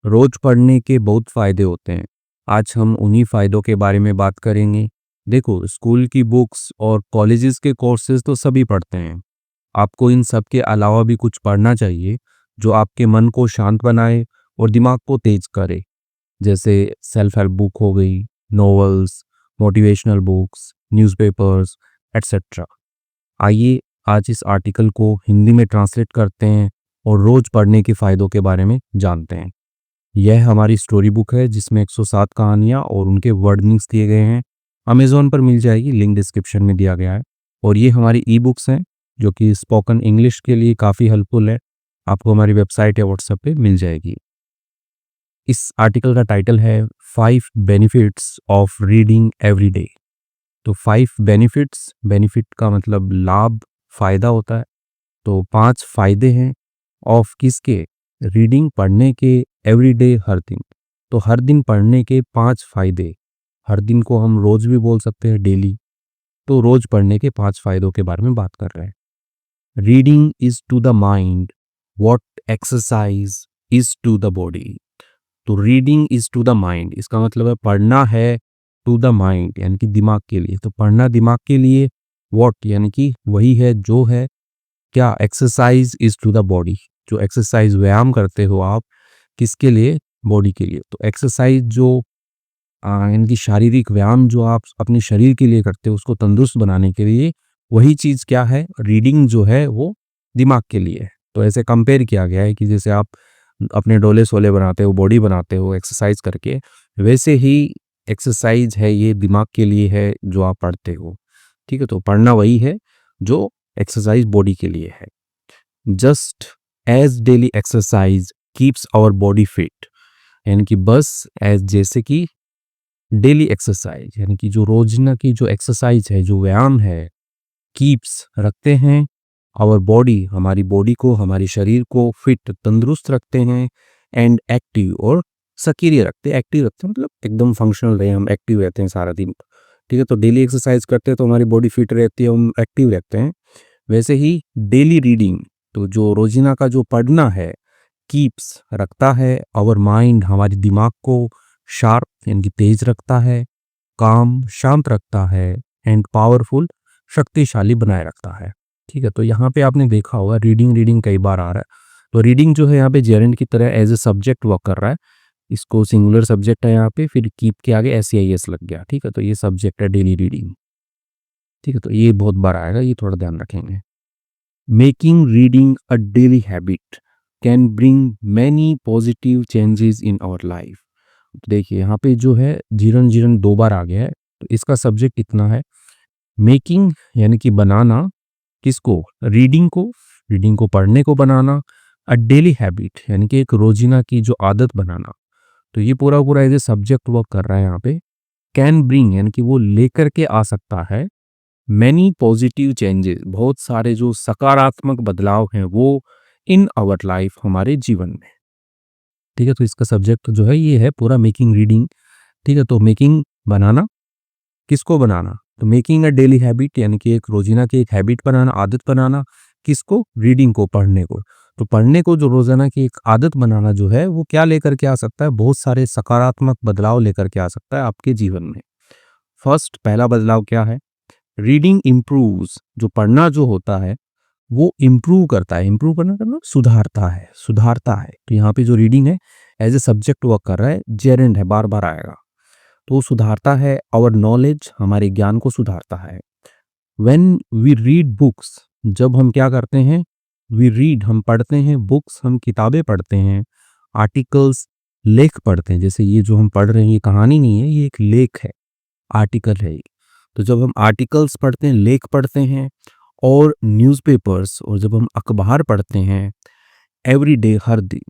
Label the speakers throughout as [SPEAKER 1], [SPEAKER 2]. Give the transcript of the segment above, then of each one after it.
[SPEAKER 1] रोज पढ़ने के बहुत फायदे होते हैं। आज हम उन्हीं फायदों के बारे में बात करेंगे। देखो, स्कूल की बुक्स और कॉलेजेस के कोर्सेज तो सभी पढ़ते हैं। आपको इन सब के अलावा भी कुछ पढ़ना चाहिए जो आपके मन को शांत बनाए और दिमाग को तेज करे। जैसे सेल्फ हेल्प बुक हो गई, novels, motivational books, newspapers, etcetera. आइए आज इस आर्टिकल को हिंदी में ट्रांसलेट करते हैं और रोज पढ़ने के फायदों के बारे में जानते हैं। यह हमारी स्टोरी बुक है जिसमें 107 कहानियाँ और उनके वर्डनिंग्स दिए गए हैं। अमेज़न पर मिल जाएगी, लिंक डिस्क्रिप्शन में दिया गया है। और ये हमारी ई बुक्स हैं जो कि स्पोकन इंग्लिश के लिए काफ़ी हेल्पफुल है। आपको हमारी वेबसाइट या व्हाट्सएप पे मिल जाएगी। इस आर्टिकल का टाइटल है 5 benefits of reading every day. तो 5 बेनिफिट्स, बेनिफिट का मतलब लाभ, फायदा होता है। तो 5 फायदे हैं ऑफ किसके, रीडिंग पढ़ने के, एवरीडे हर दिन। तो हर दिन पढ़ने के 5 फायदे। हर दिन को हम रोज भी बोल सकते हैं, डेली। तो रोज पढ़ने के 5 फायदों के बारे में बात कर रहे हैं। Reading is to the mind what exercise is to the body. तो reading is to the mind, इसका मतलब है पढ़ना है टू द माइंड यानी कि दिमाग के लिए। तो पढ़ना दिमाग के लिए, व्हाट यानी कि वही है जो है, क्या, exercise is to the body, जो एक्सरसाइज व्यायाम करते हो आप, किसके लिए, बॉडी के लिए। तो एक्सरसाइज जो यानी कि शारीरिक व्यायाम जो आप अपने शरीर के लिए करते हो उसको तंदुरुस्त बनाने के लिए, वही चीज़ क्या है, रीडिंग जो है वो दिमाग के लिए है। तो ऐसे कंपेयर किया गया है कि जैसे आप अपने डोले सोले बनाते हो, बॉडी बनाते हो एक्सरसाइज करके, वैसे ही एक्सरसाइज है ये दिमाग के लिए है जो आप पढ़ते हो। ठीक है, तो पढ़ना वही है जो एक्सरसाइज बॉडी के लिए है। Just as daily exercise keeps our body fit, यानी कि बस एज जैसे कि डेली एक्सरसाइज यानी कि जो रोजाना की जो एक्सरसाइज है, जो व्यायाम है, कीप्स रखते हैं, आवर बॉडी हमारी बॉडी को, हमारे शरीर को फिट तंदुरुस्त रखते हैं, एंड एक्टिव और सक्रिय रखते हैं। एक्टिव रखते हैं मतलब एकदम फंक्शनल रहे, हम एक्टिव रहते हैं सारा दिन। ठीक है, तो डेली एक्सरसाइज करते हैं तो हमारी बॉडी फिट रहती है, हम एक्टिव रहते हैं। वैसे ही डेली रीडिंग, तो जो रोजाना का जो पढ़ना है, कीप्स रखता है आवर माइंड हमारे दिमाग को शार्प यानी कि तेज रखता है, काम शांत रखता है, एंड पावरफुल शक्तिशाली बनाए रखता है। ठीक है, तो यहाँ पे आपने देखा होगा रीडिंग रीडिंग कई बार आ रहा है। तो रीडिंग जो है यहाँ पे जेरेंट की तरह एज ए सब्जेक्ट वर्क कर रहा है। इसको सिंगुलर सब्जेक्ट है यहाँ पे, फिर कीप के आगे SEIS लग गया। ठीक है, तो ये सब्जेक्ट है डेली रीडिंग। ठीक है, तो ये बहुत बार आएगा, ये थोड़ा ध्यान रखेंगे। Making reading a daily habit can bring many positive changes in our life. देखिए यहाँ पे जो है जीरन जीरन 2 बार आ गया है। तो इसका सब्जेक्ट इतना है, मेकिंग यानी कि बनाना, किसको, रीडिंग को, रीडिंग को पढ़ने को बनाना, अ डेली हैबिट यानी कि एक रोजीना की जो आदत बनाना। तो ये पूरा पूरा एज ए सब्जेक्ट वर्क कर रहा है यहाँ पे। कैन ब्रिंग यानी कि वो लेकर के आ सकता है, मैनी पॉजिटिव चेंजेस बहुत सारे जो सकारात्मक बदलाव हैं वो, इन आवर लाइफ हमारे जीवन में। ठीक है, तो इसका सब्जेक्ट जो है ये है पूरा मेकिंग रीडिंग। ठीक है, तो मेकिंग बनाना, किसको बनाना, तो मेकिंग अ डेली हैबिट यानी कि एक रोजीना की एक हैबिट बनाना, आदत बनाना, किसको, रीडिंग को, पढ़ने को। तो पढ़ने को जो रोजाना की एक आदत बनाना जो है वो क्या लेकर के आ सकता है, बहुत सारे सकारात्मक बदलाव लेकर के आ सकता है आपके जीवन में। फर्स्ट, पहला बदलाव क्या है, रीडिंग इम्प्रूव्स, जो पढ़ना जो होता है वो इम्प्रूव करता है। इम्प्रूव करना मतलब सुधारता है, सुधारता है। तो यहाँ पे जो रीडिंग है एज ए सब्जेक्ट वर्क कर रहा है, जेरेंड है, बार बार आएगा। तो सुधारता है आवर नॉलेज, हमारे ज्ञान को सुधारता है। व्हेन वी रीड बुक्स, जब हम क्या करते हैं, वी रीड हम पढ़ते हैं, बुक्स हम किताबें पढ़ते हैं, आर्टिकल्स लेख पढ़ते हैं। जैसे ये जो हम पढ़ रहे हैं ये कहानी नहीं है, ये एक लेख है, आर्टिकल है ये। तो जब हम आर्टिकल्स पढ़ते हैं, लेख पढ़ते हैं, और न्यूज़पेपर्स, और जब हम अखबार पढ़ते हैं, एवरी डे हर दिन,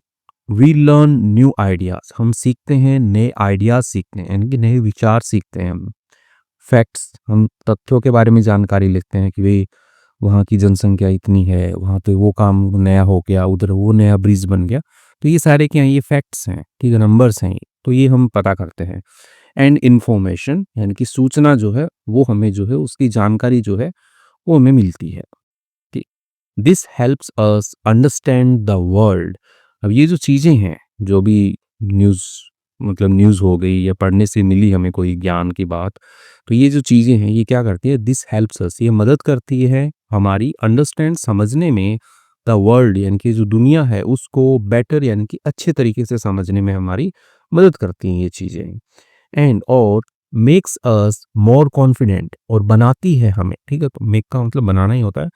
[SPEAKER 1] वी लर्न न्यू आइडियाज, हम सीखते हैं, नए आइडियाज सीखते हैं यानी कि नए विचार सीखते हैं हम। फैक्ट्स, हम तथ्यों के बारे में जानकारी लेते हैं कि भाई वहाँ की जनसंख्या इतनी है, वहाँ पे वो काम नया हो गया, उधर वो नया ब्रिज बन गया। तो ये सारे क्या हैं, ये फैक्ट्स हैं, ठीक है, नंबर्स हैं ये। तो ये हम पता करते हैं। एंड इन्फॉर्मेशन यानी कि सूचना जो है वो हमें जो है उसकी जानकारी जो है वो हमें मिलती है। ठीक, this helps us understand the world. अब ये जो चीज़ें हैं, जो भी न्यूज़ मतलब न्यूज़ हो गई या पढ़ने से मिली हमें कोई ज्ञान की बात, तो ये जो चीज़ें हैं ये क्या करती है, दिस हेल्प्स अस, ये मदद करती है हमारी अंडरस्टैंड समझने में द वर्ल्ड, यानी कि जो दुनिया है उसको बेटर यानी कि अच्छे तरीके से समझने में हमारी मदद करती हैं ये चीज़ें। एंड और मेक्स अस मोर कॉन्फिडेंट, और बनाती है हमें, ठीक है, तो मेक का मतलब बनाना ही होता है।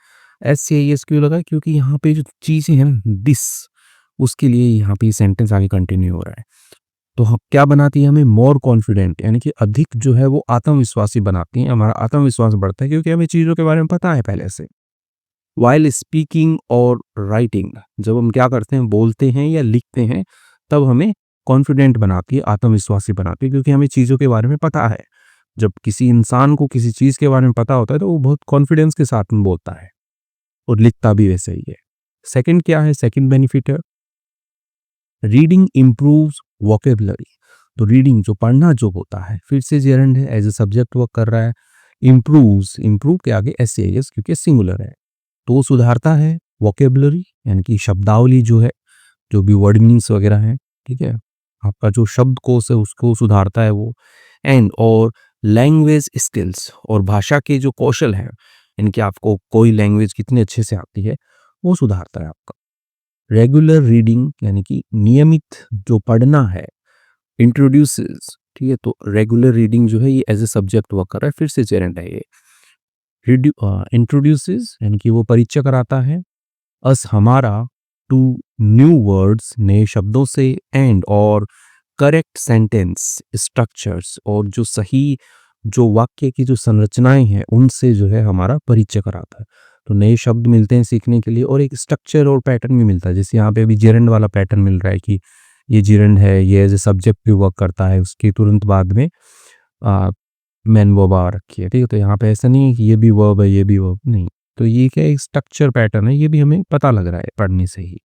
[SPEAKER 1] एस सी आई एस क्यों लगा, क्योंकि यहाँ पे जो चीज़ें हैं ना दिस, उसके लिए यहाँ पे सेंटेंस आगे कंटिन्यू हो रहा है। तो हम क्या बनाती है, हमें मोर कॉन्फिडेंट, यानी कि अधिक जो है वो आत्मविश्वासी बनाती हैं, हमारा आत्मविश्वास बढ़ता है क्योंकि हमें चीज़ों के बारे में पता है पहले से। वाइल स्पीकिंग और राइटिंग, जब हम क्या करते हैं, बोलते हैं या लिखते हैं, तब हमें कॉन्फिडेंट बनाती है, आत्मविश्वासी बनाती है, क्योंकि हमें चीज़ों के बारे में पता है। जब किसी इंसान को किसी चीज़ के बारे में पता होता है तो वो बहुत कॉन्फिडेंस के साथ में बोलता है और लिखता भी वैसे ही है। सेकंड क्या है, सेकंड बेनिफिट है, रीडिंग इम्प्रूव्स वोकेबलरी। तो रीडिंग जो पढ़ना जो होता है, फिर से जेरंड है, एज ए सब्जेक्ट वर्क कर रहा है। इम्प्रूव्स, इम्प्रूव के आगे एस ए एस क्योंकि सिंगुलर है, तो वो सुधारता है वोकेबलरी, यानी कि शब्दावली जो है, जो भी वर्ड मीनिंग्स वगैरह हैं, ठीक है, आपका जो शब्दकोश है उसको सुधारता है वो। एंड और लैंग्वेज स्किल्स, और भाषा के जो कौशल हैं, यानी कि आपको कोई लैंग्वेज कितनी अच्छे से आती है वो सुधारता है आपका। रेगुलर रीडिंग, यानी कि नियमित जो पढ़ना है, इंट्रोड्यूसेस, ठीक है, तो रेगुलर रीडिंग जो है ये एज ए सब्जेक्ट वर्क कर रहा है, फिर से जेरेंट है ये। इंट्रोड्यूसेस यानी कि वो परिचय कराता है, अस हमारा, टू न्यू वर्ड्स नए शब्दों से, एंड और करेक्ट सेंटेंस स्ट्रक्चर्स, और जो सही जो वाक्य की जो संरचनाएं हैं उनसे जो है हमारा परिचय कराता है। तो नए शब्द मिलते हैं सीखने के लिए, और एक स्ट्रक्चर और पैटर्न भी मिलता है, जैसे यहाँ पे अभी जिरंड वाला पैटर्न मिल रहा है कि ये जिरंड है, ये एज ए सब्जेक्ट भी वर्क करता है, उसके तुरंत बाद में मैन वर्ब आ रखी है, ठीक है, तो यहाँ पे ऐसा नहीं है कि ये भी वर्ब है ये भी वर्ब नहीं। तो ये क्या एक स्ट्रक्चर पैटर्न है, ये भी हमें पता लग रहा है पढ़ने से ही।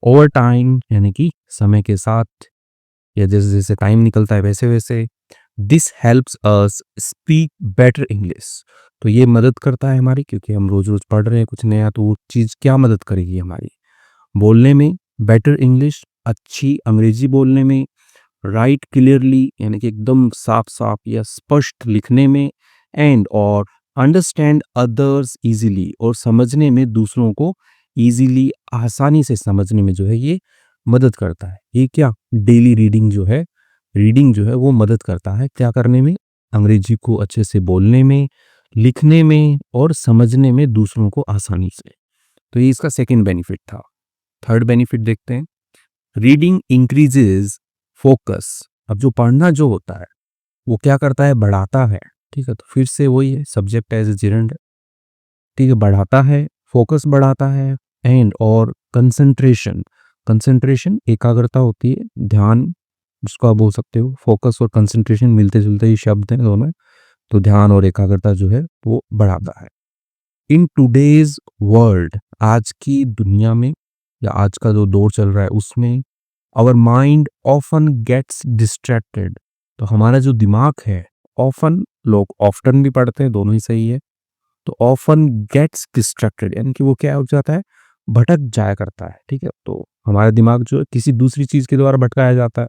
[SPEAKER 1] ओवर टाइम, यानी कि समय के साथ या जैसे जैसे टाइम निकलता है वैसे वैसे, this helps us speak better English. तो ये मदद करता है हमारी, क्योंकि हम रोज रोज पढ़ रहे हैं कुछ नया, तो वो चीज़ क्या मदद करेगी हमारी बोलने में, बेटर इंग्लिश, अच्छी अंग्रेजी बोलने में, राइट क्लियरली, यानी कि एकदम साफ साफ या स्पष्ट लिखने में, एंड और अंडरस्टैंड अदर्स इजीली, और समझने में दूसरों को इजीली, आसानी से समझने में जो है ये मदद करता है। ये क्या डेली रीडिंग जो है वो मदद करता है क्या करने में, अंग्रेजी को अच्छे से बोलने में, लिखने में और समझने में दूसरों को आसानी से। तो ये इसका सेकंड बेनिफिट था। थर्ड बेनिफिट देखते हैं, रीडिंग इंक्रीजेज फोकस। अब जो पढ़ना जो होता है वो क्या करता है, बढ़ाता है, ठीक है, तो फिर से वही है, सब्जेक्ट एज ए जिरंड, ठीक है, बढ़ाता है, फोकस बढ़ाता है, एंड और कंसंट्रेशन, कंसंट्रेशन एकाग्रता होती है, ध्यान जिसको आप बोल सकते हो, फोकस और कंसंट्रेशन मिलते जुलते ही शब्द हैं दोनों, तो ध्यान और एकाग्रता जो है वो बढ़ाता है। इन टूडेज वर्ल्ड, आज की दुनिया में या आज का जो दौर चल रहा है उसमें, our mind often gets distracted. तो हमारा जो दिमाग है, ऑफन, लोग ऑफ्टन भी पढ़ते हैं, दोनों ही सही है, तो ऑफन गेट्स डिस्ट्रैक्टेड यानी कि वो क्या हो जाता है, भटक जाया करता है, ठीक है, तो हमारा दिमाग जो है किसी दूसरी चीज के द्वारा भटकाया जाता है,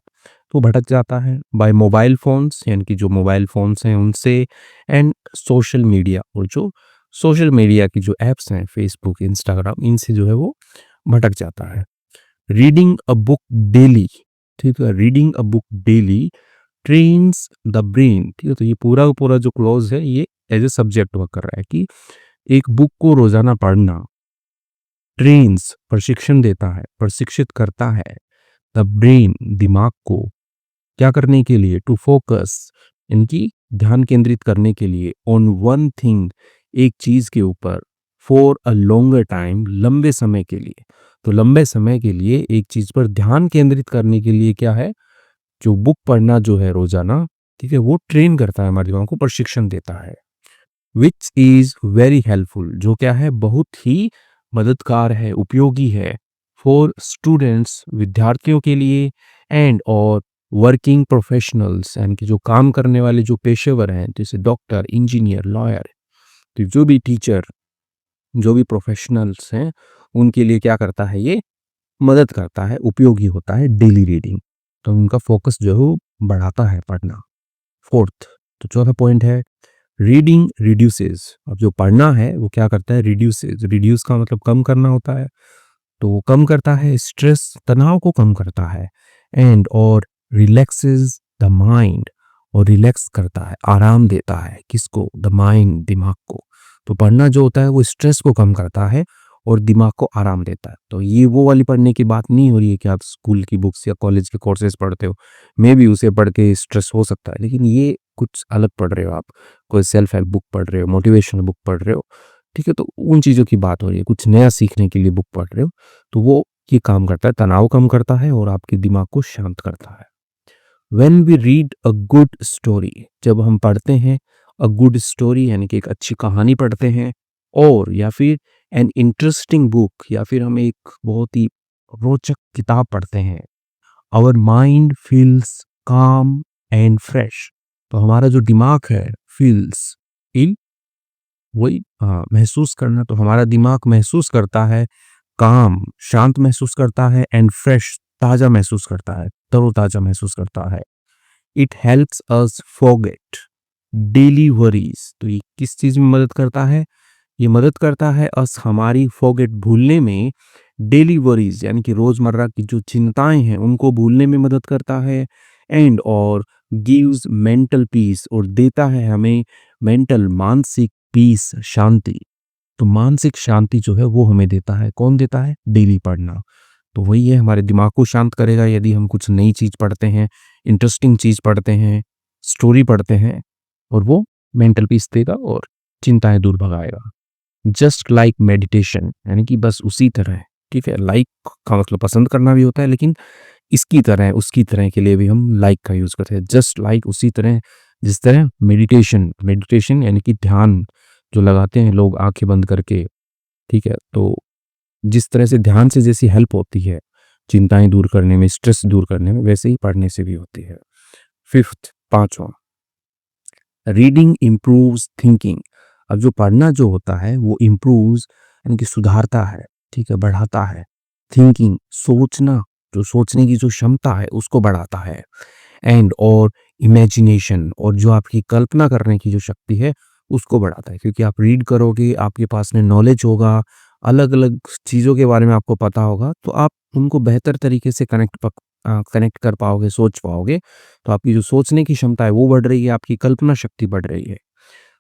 [SPEAKER 1] तो भटक जाता है बाय मोबाइल फोन्स, यानी कि जो मोबाइल फोन्स हैं उनसे, एंड सोशल मीडिया, और जो सोशल मीडिया की जो एप्स हैं, फेसबुक, इंस्टाग्राम, इनसे जो है वो भटक जाता है। रीडिंग अ बुक डेली, ठीक है, reading a book daily trains the brain, ठीक है, तो ये पूरा का पूरा जो क्लॉज है ये एज ए सब्जेक्ट वर्क कर रहा है कि एक बुक को रोजाना पढ़ना ट्रेन्स प्रशिक्षण देता है, प्रशिक्षित करता है, द ब्रेन दिमाग को, क्या करने के लिए, टू फोकस, इनकी ध्यान केंद्रित करने के लिए, ऑन वन थिंग, एक चीज के ऊपर, फॉर अ लॉन्गर टाइम, लंबे समय के लिए। तो लंबे समय के लिए एक चीज पर ध्यान केंद्रित करने के लिए क्या है, जो बुक पढ़ना जो है रोजाना, ठीक है, वो ट्रेन करता है हमारे दिमाग को, प्रशिक्षण देता है। विच इज वेरी हेल्पफुल, जो क्या है बहुत ही मददगार है, उपयोगी है, फॉर स्टूडेंट्स, विद्यार्थियों के लिए, एंड और वर्किंग प्रोफेशनल्स, यानी कि जो काम करने वाले जो पेशेवर हैं, जैसे डॉक्टर, इंजीनियर, लॉयर, तो जो भी टीचर, जो भी प्रोफेशनल्स हैं, उनके लिए क्या करता है ये, मदद करता है, उपयोगी होता है डेली रीडिंग। तो उनका फोकस जो है वो बढ़ाता है पढ़ना। फोर्थ, तो चौथा पॉइंट है रीडिंग रिड्यूसेस। अब जो पढ़ना है वो क्या करता है, रिड्यूसेस। रिड्यूस का मतलब कम करना होता है, तो वो कम करता है स्ट्रेस, तनाव को कम करता है। एंड और रिलैक्सेस द माइंड, और रिलैक्स करता है, आराम देता है किसको, द माइंड, दिमाग को। तो पढ़ना जो होता है वो स्ट्रेस को कम करता है और दिमाग को आराम देता है। तो ये वो वाली पढ़ने की बात नहीं हो रही है कि आप स्कूल की बुक्स या कॉलेज के कोर्सेज पढ़ते हो, मे भी उसे पढ़ के स्ट्रेस हो सकता है, लेकिन ये कुछ अलग पढ़ रहे हो आप। कोई सेल्फ हेल्प बुक पढ़ रहे हो, मोटिवेशनल बुक पढ़ रहे हो, ठीक है, तो उन चीज़ों की बात हो रही है। कुछ नया सीखने के लिए बुक पढ़ रहे हो, तो वो ये काम करता है, तनाव कम करता है और आपके दिमाग को शांत करता है। When we read a good story, जब हम पढ़ते हैं a good story यानी कि एक अच्छी कहानी पढ़ते हैं, और या फिर an interesting book, या फिर हम एक बहुत ही रोचक किताब पढ़ते हैं, our mind feels calm and fresh। तो हमारा जो दिमाग है feels, feel वही महसूस करना, तो हमारा दिमाग महसूस करता है काम, शांत महसूस करता है, एंड फ्रेश, ताज़ा महसूस करता है, तरोताज़ा महसूस करता है। It helps us forget daily worries. तो ये किस चीज़ में मदद करता है, ये मदद करता है अस हमारी फॉरगेट, भूलने में, डेली वरीज यानी कि रोज़मर्रा की जो चिंताएं हैं उनको भूलने में मदद करता है। एंड और गिव्स मेंटल पीस, और देता है हमें मेंटल, मानसिक पीस, शांति। तो मानसिक शांति जो है वो हमें देता है, कौन देता है, डेली पढ़ना। तो वही है, हमारे दिमाग को शांत करेगा यदि हम कुछ नई चीज़ पढ़ते हैं, इंटरेस्टिंग चीज़ पढ़ते हैं, स्टोरी पढ़ते हैं, और वो मेंटल पीस देगा और चिंताएं दूर भगाएगा। जस्ट लाइक मेडिटेशन, यानी कि बस उसी तरह, ठीक है, लाइक का मतलब पसंद करना भी होता है, लेकिन इसकी तरह, उसकी तरह के लिए भी हम लाइक का यूज़ करते हैं। जस्ट लाइक उसी तरह, जिस तरह मेडिटेशन, मेडिटेशन यानी कि ध्यान जो लगाते हैं लोग आंखें बंद करके, ठीक है, तो जिस तरह से ध्यान से जैसी हेल्प होती है चिंताएं दूर करने में, स्ट्रेस दूर करने में, वैसे ही पढ़ने से भी होती है। फिफ्थ, पांचवा, रीडिंग इम्प्रूव्स थिंकिंग। अब जो पढ़ना जो होता है वो इम्प्रूव्स यानी कि सुधारता है, ठीक है, बढ़ाता है थिंकिंग, सोचना, जो सोचने की जो क्षमता है उसको बढ़ाता है। एंड और इमेजिनेशन, और जो आपकी कल्पना करने की जो शक्ति है उसको बढ़ाता है, क्योंकि आप रीड करोगे, आपके पास में नॉलेज होगा, अलग अलग चीज़ों के बारे में आपको पता होगा, तो आप उनको बेहतर तरीके से कनेक्ट कर पाओगे, सोच पाओगे। तो आपकी जो सोचने की क्षमता है वो बढ़ रही है, आपकी कल्पना शक्ति बढ़ रही है।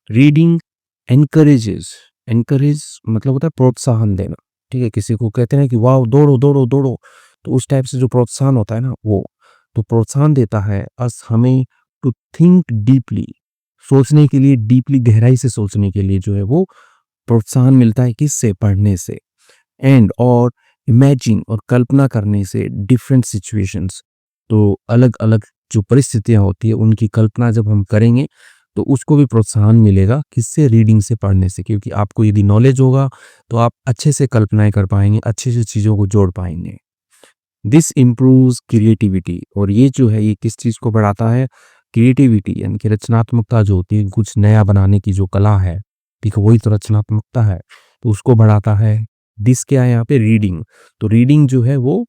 [SPEAKER 1] रीडिंग एनकरेजेस, एनकरेज मतलब होता है प्रोत्साहन देना, ठीक है, किसी को कहते हैं कि वाह दौड़ो दौड़ो दौड़ो, तो उस टाइप से जो प्रोत्साहन होता है ना वो, तो प्रोत्साहन देता है अस हमें टू थिंक डीपली, सोचने के लिए, डीपली गहराई से सोचने के लिए जो है वो प्रोत्साहन मिलता है, किससे, पढ़ने से। एंड और इमेजिन, और कल्पना करने से, डिफरेंट सिचुएशंस, तो अलग अलग जो परिस्थितियां होती है उनकी कल्पना जब हम करेंगे तो उसको भी प्रोत्साहन मिलेगा, किससे, रीडिंग से, पढ़ने से, क्योंकि आपको यदि नॉलेज होगा तो आप अच्छे से कल्पनाएं कर पाएंगे, अच्छे से चीज़ों को जोड़ पाएंगे। दिस इम्प्रूव्स क्रिएटिविटी, और ये जो है ये किस चीज़ को बढ़ाता है, क्रिएटिविटी यानी कि रचनात्मकता जो होती है, कुछ नया बनाने की जो कला है, ठीक है, वही तो रचनात्मकता है, तो उसको बढ़ाता है। दिस क्या है यहाँ पे, रीडिंग। तो रीडिंग जो है वो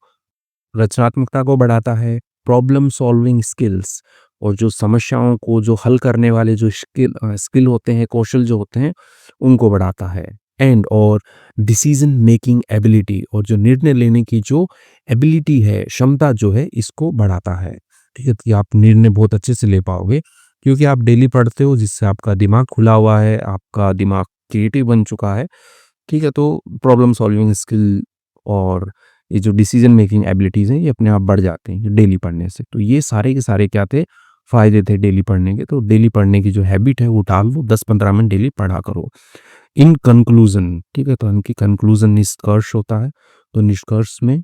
[SPEAKER 1] रचनात्मकता को बढ़ाता है, प्रॉब्लम सॉल्विंग स्किल्स, और जो समस्याओं को जो हल करने वाले जो स्किल होते हैं, कौशल जो होते हैं, उनको बढ़ाता है। एंड और डिसीजन मेकिंग एबिलिटी, और जो निर्णय लेने की जो एबिलिटी है, क्षमता जो है, इसको बढ़ाता है, ठीक है, कि आप निर्णय बहुत अच्छे से ले पाओगे क्योंकि आप डेली पढ़ते हो, जिससे आपका दिमाग खुला हुआ है, आपका दिमाग क्रिएटिव बन चुका है, ठीक है, तो प्रॉब्लम सॉल्विंग स्किल और ये जो डिसीजन मेकिंग एबिलिटीज़ हैं ये अपने आप बढ़ जाते हैं डेली पढ़ने से। तो ये सारे के सारे क्या थे, फ़ायदे थे डेली पढ़ने के। तो डेली पढ़ने की जो हैबिट है वो डाल लो, 10-15 मिनट डेली पढ़ा करो। इन कंक्लूज़न, ठीक है, तो इनकी कंक्लूज़न निष्कर्ष होता है। तो निष्कर्ष में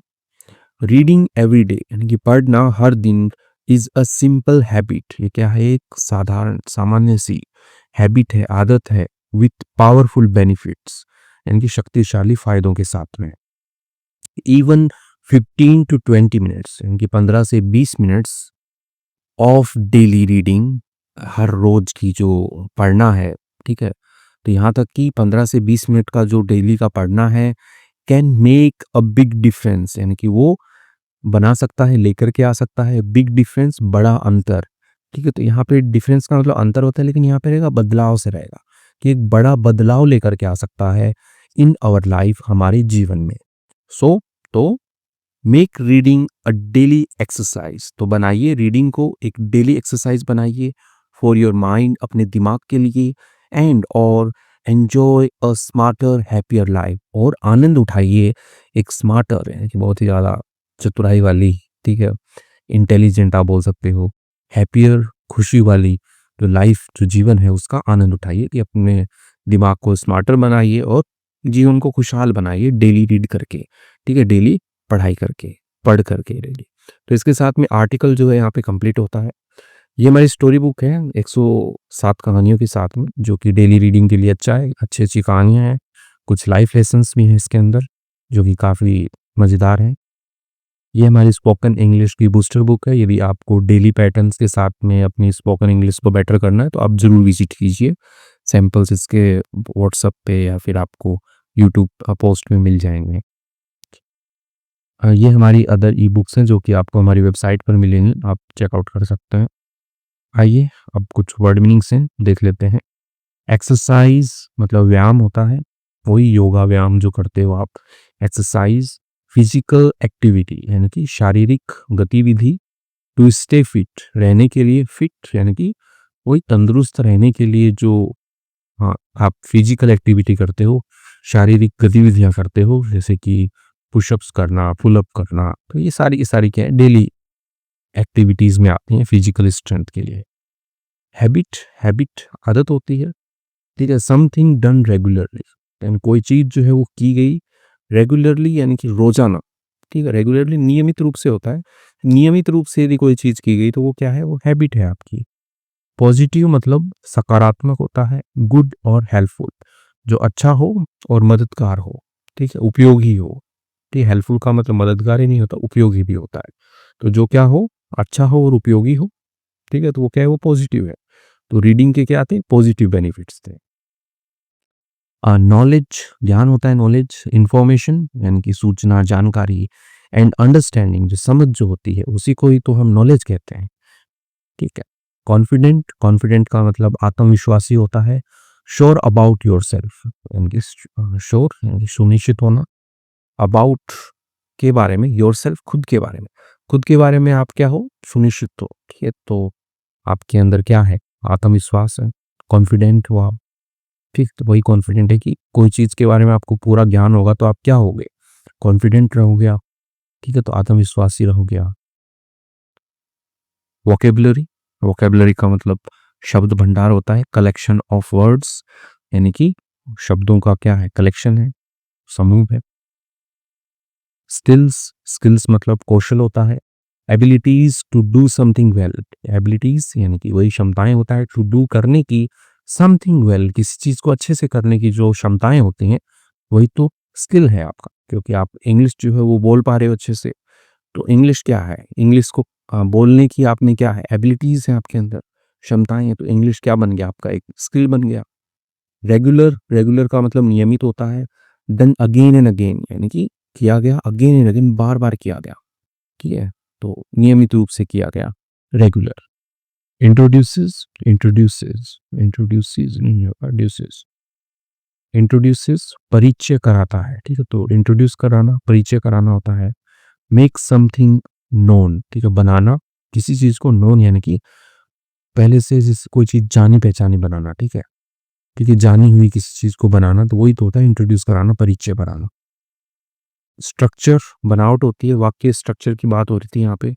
[SPEAKER 1] रीडिंग एवरीडे यानी कि पढ़ना हर दिन इज़ अ सिंपल हैबिट। ये क्या है, एक साधारण सामान्य सी हैबिट है, आदत है, विथ पावरफुल बेनिफिट्स यानी कि शक्तिशाली फ़ायदों के साथ में। इवन 15 टू 20 मिनट्स यानी कि 15 से 20 मिनट्स ऑफ डेली रीडिंग, हर रोज की जो पढ़ना है, ठीक है, तो यहाँ तक कि 15 से 20 मिनट का जो डेली का पढ़ना है can make a big difference, यानी कि वो बना सकता है, लेकर के आ सकता है। बिग डिफरेंस, बड़ा अंतर, ठीक है। तो यहाँ पे डिफरेंस का मतलब अंतर होता है, लेकिन यहाँ पे रहेगा बदलाव से रहेगा, कि एक बड़ा बदलाव लेकर के आ सकता है इन आवर लाइफ, हमारे जीवन में। सो तो make reading a daily exercise, तो बनाइए रीडिंग को एक डेली एक्सरसाइज बनाइए फॉर योर माइंड, अपने दिमाग के लिए। एंड और एंजॉय अ स्मार्टर हैप्पियर लाइफ, और आनंद उठाइए एक स्मार्टर, यानी कि बहुत ही ज़्यादा चतुराई वाली, ठीक है, इंटेलिजेंट आप बोल सकते हो, हैप्पियर खुशी वाली जो लाइफ, जो जीवन है उसका आनंद उठाइए, कि अपने दिमाग को स्मार्टर बनाइए और जीवन को खुशहाल बनाइए डेली रीड करके, ठीक है, डेली पढ़ाई करके, पढ़ करके डेली। तो इसके साथ में आर्टिकल जो है यहाँ पे कंप्लीट होता है। ये हमारी स्टोरी बुक है 107 कहानियों के साथ में, जो कि डेली रीडिंग के लिए अच्छा है। अच्छी अच्छी कहानियाँ हैं, कुछ लाइफ लेसन्स भी हैं इसके अंदर, जो कि काफ़ी मज़ेदार हैं। ये हमारी स्पोकन इंग्लिश की बूस्टर बुक है। यदि आपको डेली पैटर्न्स के साथ में अपनी स्पोकन इंग्लिश को बेटर करना है, तो आप ज़रूर विजिट कीजिए। सैम्पल्स इसके व्हाट्सएप पे या फिर आपको यूट्यूब पोस्ट में मिल जाएंगे। ये हमारी अदर ई बुक्स हैं, जो कि आपको हमारी वेबसाइट पर मिलेंगी, आप चेकआउट कर सकते हैं। आइए अब कुछ वर्ड मीनिंग्स हैं, देख लेते हैं। एक्सरसाइज मतलब व्यायाम होता है, वही योगा व्यायाम जो करते हो आप। एक्सरसाइज, फिजिकल एक्टिविटी यानी कि शारीरिक गतिविधि। टू स्टे फिट, रहने के लिए, फिट यानी कि वही तंदुरुस्त रहने के लिए जो, हाँ, आप फिजिकल एक्टिविटी करते हो, शारीरिक गतिविधियां करते हो, जैसे कि पुशअप्स करना, पुलअप करना, तो ये सारी की सारी क्या है, डेली एक्टिविटीज में आती हैं फिजिकल स्ट्रेंथ के लिए। हैबिट, हैबिट आदत होती है, ठीक है। समथिंग डन रेगुलरली, यानी कोई चीज जो है वो की गई रेगुलरली, यानी कि रोजाना, ठीक है। रेगुलरली नियमित रूप से होता है, नियमित रूप से यदि कोई चीज की गई तो वो क्या है, वो हैबिट है आपकी। पॉजिटिव मतलब सकारात्मक होता है, गुड और हेल्पफुल, जो अच्छा हो और मददगार हो, ठीक है, उपयोगी हो। ठीक है, हेल्पफुल का मतलब मददगार ही नहीं होता, उपयोगी भी होता है। तो जो क्या हो, अच्छा हो और उपयोगी हो, ठीक है, तो वो क्या है, वो पॉजिटिव है। तो रीडिंग के क्या थे, पॉजिटिव बेनिफिट्स थे। नॉलेज, ज्ञान होता है, नॉलेज इंफॉर्मेशन यानी कि सूचना, जानकारी। एंड अंडरस्टैंडिंग जो समझ जो होती है, उसी को ही तो हम नॉलेज कहते हैं, ठीक है। कॉन्फिडेंट, कॉन्फिडेंट का मतलब आत्मविश्वासी होता है। श्योर अबाउट योर सेल्फ यानी कि श्योर यानी कि सुनिश्चित होना, अबाउट के बारे में, योर सेल्फ खुद के बारे में, खुद के बारे में आप क्या हो, सुनिश्चित हो, ठीक है। तो आपके अंदर क्या है, आत्मविश्वास है, कॉन्फिडेंट हो आप, ठीक। तो वही कॉन्फिडेंट है कि कोई चीज़ के बारे में आपको पूरा ज्ञान होगा तो आप क्या होगे, कॉन्फिडेंट रहोगे आप, ठीक है, तो आत्मविश्वासी रहोगे आप। वोकेबलरी, वोकेबलरी का मतलब शब्द भंडार होता है, कलेक्शन ऑफ वर्ड्स यानी कि शब्दों का क्या है, कलेक्शन है, समूह है। स्किल्स, स्किल्स मतलब कौशल होता है। Abilities to do something well, abilities यानी कि वही क्षमताएं होता है, टू डू करने की, समथिंग वेल किसी चीज को अच्छे से करने की जो क्षमताएं होती हैं, वही तो स्किल है आपका। क्योंकि आप इंग्लिश जो है वो बोल पा रहे हो अच्छे से, तो इंग्लिश क्या है, इंग्लिश को बोलने की आपने क्या है, एबिलिटीज है आपके अंदर, क्षमताएं हैं, तो इंग्लिश क्या बन गया आपका, एक स्किल बन गया। रेगुलर, रेगुलर का मतलब नियमित होता है। डन अगेन एंड अगेन यानी कि किया गया, अगेन एंड अगेन बार बार किया गया, ठीक है, तो नियमित रूप से किया गया, regular. Introduces, introduces, introduces, introduces, introduces परिचय कराता है, ठीक है, तो इंट्रोड्यूस कराना, परिचय कराना होता है। मेक समथिंग नोन, ठीक है, बनाना किसी चीज को, नोन यानी कि पहले से जिस कोई चीज जानी पहचानी बनाना, ठीक है, क्योंकि जानी हुई किसी चीज को बनाना, तो वही तो होता है इंट्रोड्यूस कराना, परिचय बनाना। स्ट्रक्चर, बनावट होती है, वाक्य स्ट्रक्चर की बात हो रही थी यहाँ पे।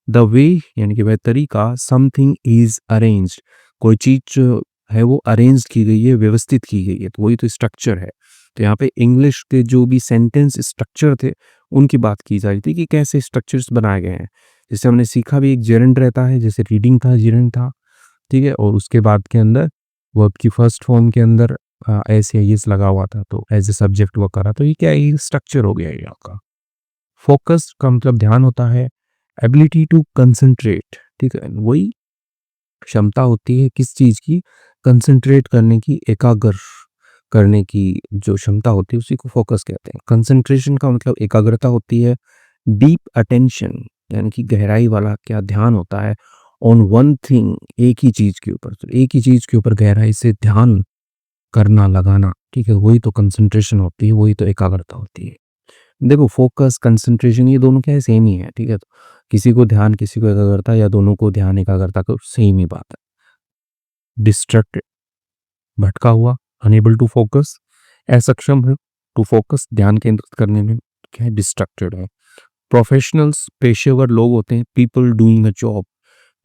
[SPEAKER 1] द वे यानी कि वह तरीका, समथिंग इज अरेंज्ड, कोई चीज जो है वो अरेंज की गई है, व्यवस्थित की गई है, तो वही तो स्ट्रक्चर है। तो यहाँ पे इंग्लिश के जो भी सेंटेंस स्ट्रक्चर थे, उनकी बात की जा रही थी कि कैसे स्ट्रक्चर्स बनाए गए हैं। जैसे हमने सीखा भी, एक जेरेंड रहता है, जैसे रीडिंग था, जेरेंड था, ठीक है, और उसके बाद के अंदर वर्ब की फर्स्ट फॉर्म के अंदर ऐसे यस लगा हुआ था, तो एज ए सब्जेक्ट वो करा, तो ये क्या है, स्ट्रक्चर हो गया ये आपका। फोकस का मतलब ध्यान होता है। एबिलिटी टू कंसंट्रेट, ठीक है, वही क्षमता होती है किस चीज की, कंसंट्रेट करने की, एकाग्र करने की जो क्षमता होती है, उसी को फोकस कहते हैं। कंसंट्रेशन का मतलब एकाग्रता होती है। डीप अटेंशन यानी कि गहराई वाला क्या ध्यान होता है ऑन वन थिंग, एक ही चीज के ऊपर, तो एक ही चीज के ऊपर गहराई से ध्यान करना, लगाना, ठीक है, वही तो कंसंट्रेशन होती है, वही तो एकाग्रता होती है। देखो फोकस, कंसंट्रेशन ये दोनों क्या है, सेम ही है, ठीक है। तो किसी को ध्यान, किसी को एकाग्रता, या दोनों को ध्यान एकाग्रता को सेम ही बात है। डिस्ट्रैक्टेड, भटका हुआ, अनेबल टू फोकस, असक्षम है टू फोकस, ध्यान केंद्रित करने में, क्या है, डिस्ट्रैक्टेड है। प्रोफेशनल्स, पेशेवर लोग होते हैं, पीपल डूइंग अ जॉब,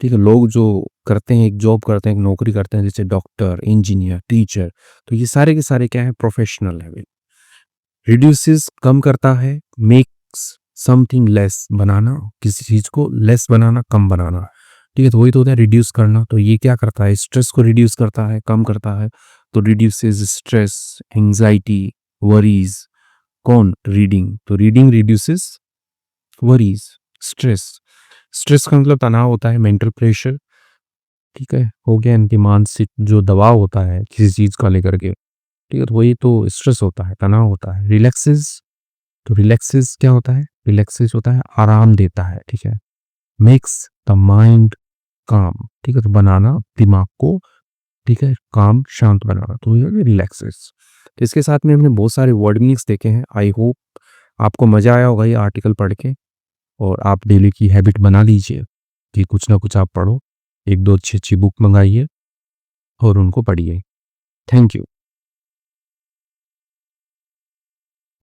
[SPEAKER 1] ठीक है, लोग जो करते हैं, एक जॉब करते हैं, एक नौकरी करते हैं, जैसे डॉक्टर, इंजीनियर, टीचर, तो ये सारे के सारे क्या है, प्रोफेशनल है। रिड्यूसेस, कम करता है, मेक्स समथिंग लेस, बनाना, किसी चीज को लेस बनाना, कम बनाना, ठीक है, तो वही तो होता है रिड्यूस करना। तो ये क्या करता है, स्ट्रेस को रिड्यूस करता है, कम करता है, तो रिड्यूसेस स्ट्रेस, एंजाइटी, वरीज। कौन, रीडिंग, तो reading reduces worries, stress. Stress का मतलब तनाव होता है, मेंटल प्रेशर, ठीक है, हो गया इनकी मानसिक जो दबाव होता है किसी चीज का लेकर के, ठीक है, तो वही तो स्ट्रेस होता है, तनाव होता है। रिलैक्सेस, तो रिलैक्सेस क्या होता है, रिलैक्सेस होता है आराम देता है, ठीक है। मेक्स द माइंड काम, ठीक है, तो बनाना दिमाग को, ठीक है, काम, शांत बनाना, तो ये रिलैक्सेस। तो इसके साथ में हमने बहुत सारे वर्ड मीनिंग्स देखे हैं। आई होप आपको मजा आया होगा ये आर्टिकल पढ़ के, और आप डेली की हैबिट बना लीजिए कि कुछ ना कुछ आप पढ़ो, एक दो अच्छी अच्छी बुक मंगाइए और उनको पढ़िए। Thank you.